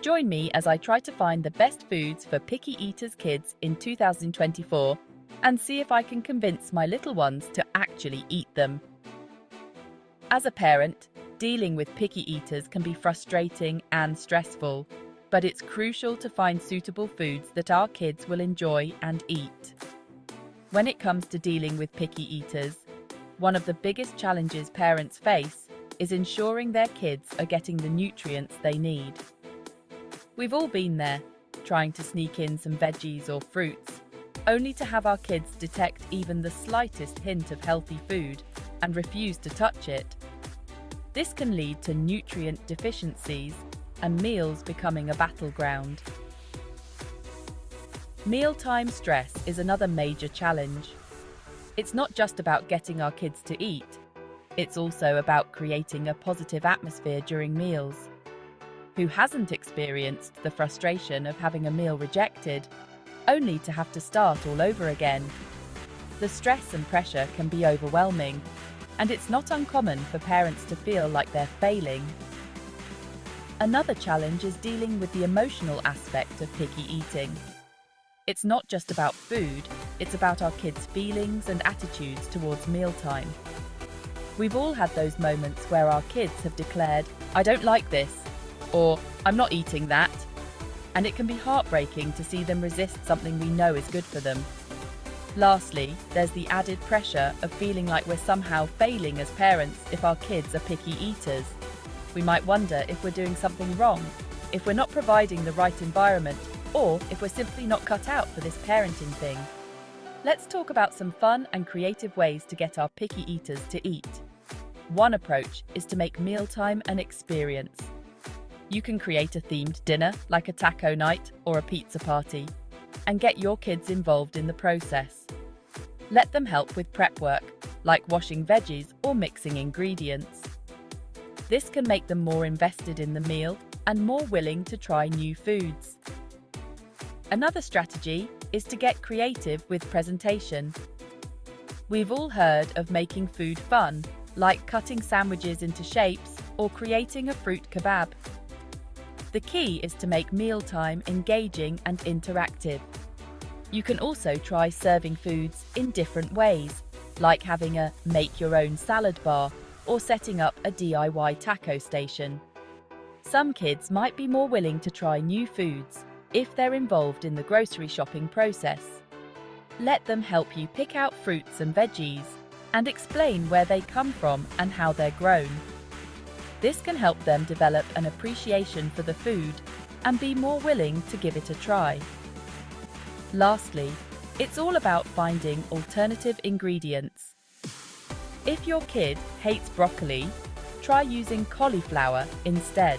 Join me as I try to find the best foods for picky eaters kids in 2024 and see if I can convince my little ones to actually eat them. As a parent, dealing with picky eaters can be frustrating and stressful, but it's crucial to find suitable foods that our kids will enjoy and eat. When it comes to dealing with picky eaters, one of the biggest challenges parents face is ensuring their kids are getting the nutrients they need. We've all been there, trying to sneak in some veggies or fruits, only to have our kids detect even the slightest hint of healthy food and refuse to touch it. This can lead to nutrient deficiencies and meals becoming a battleground. Mealtime stress is another major challenge. It's not just about getting our kids to eat, it's also about creating a positive atmosphere during meals. Who hasn't experienced the frustration of having a meal rejected, only to have to start all over again? The stress and pressure can be overwhelming, and it's not uncommon for parents to feel like they're failing. Another challenge is dealing with the emotional aspect of picky eating. It's not just about food, it's about our kids' feelings and attitudes towards mealtime. We've all had those moments where our kids have declared, "I don't like this," or "I'm not eating that," and it can be heartbreaking to see them resist something we know is good for them. Lastly, there's the added pressure of feeling like we're somehow failing as parents if our kids are picky eaters. We might wonder if we're doing something wrong, if we're not providing the right environment, or if we're simply not cut out for this parenting thing. Let's talk about some fun and creative ways to get our picky eaters to eat. One approach is to make mealtime an experience. You can create a themed dinner, like a taco night or a pizza party, and get your kids involved in the process. Let them help with prep work, like washing veggies or mixing ingredients. This can make them more invested in the meal and more willing to try new foods. Another strategy is to get creative with presentation. We've all heard of making food fun, like cutting sandwiches into shapes or creating a fruit kebab. The key is to make mealtime engaging and interactive. You can also try serving foods in different ways, like having a make-your-own salad bar or setting up a DIY taco station. Some kids might be more willing to try new foods if they're involved in the grocery shopping process. Let them help you pick out fruits and veggies and explain where they come from and how they're grown. This can help them develop an appreciation for the food and be more willing to give it a try. Lastly, it's all about finding alternative ingredients. If your kid hates broccoli, try using cauliflower instead.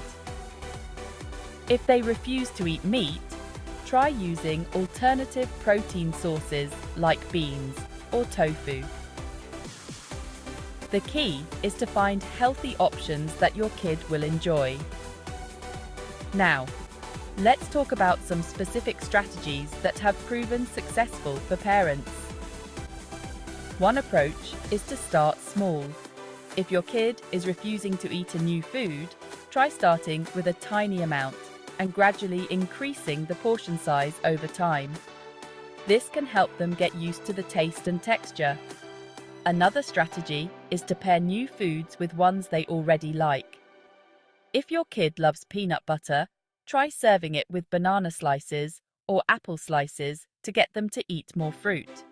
If they refuse to eat meat, try using alternative protein sources like beans or tofu. The key is to find healthy options that your kid will enjoy. Now, let's talk about some specific strategies that have proven successful for parents. One approach is to start small. If your kid is refusing to eat a new food, try starting with a tiny amount and gradually increasing the portion size over time. This can help them get used to the taste and texture. Another strategy is to pair new foods with ones they already like. If your kid loves peanut butter, try serving it with banana slices or apple slices to get them to eat more fruit.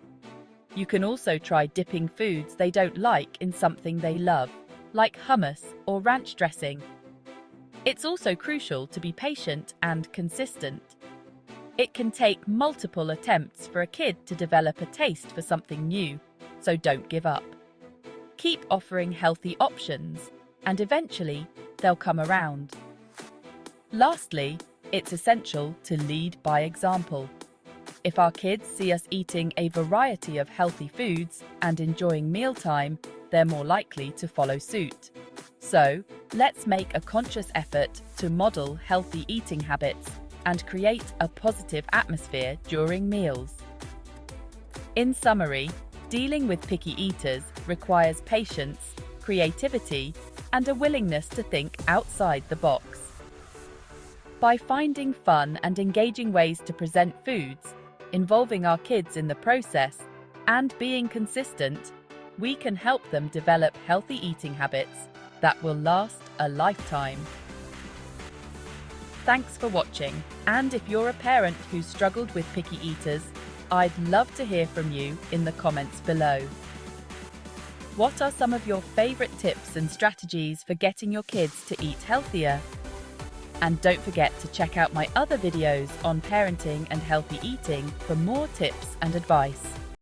You can also try dipping foods they don't like in something they love, like hummus or ranch dressing. It's also crucial to be patient and consistent. It can take multiple attempts for a kid to develop a taste for something new, so don't give up. Keep offering healthy options, and eventually they'll come around. Lastly, it's essential to lead by example. If our kids see us eating a variety of healthy foods and enjoying mealtime, they're more likely to follow suit. So, let's make a conscious effort to model healthy eating habits and create a positive atmosphere during meals. In summary, dealing with picky eaters requires patience, creativity, and a willingness to think outside the box. By finding fun and engaging ways to present foods, involving our kids in the process, and being consistent, we can help them develop healthy eating habits that will last a lifetime. Thanks for watching, and if you're a parent who's struggled with picky eaters, I'd love to hear from you in the comments below. What are some of your favorite tips and strategies for getting your kids to eat healthier? And don't forget to check out my other videos on parenting and healthy eating for more tips and advice.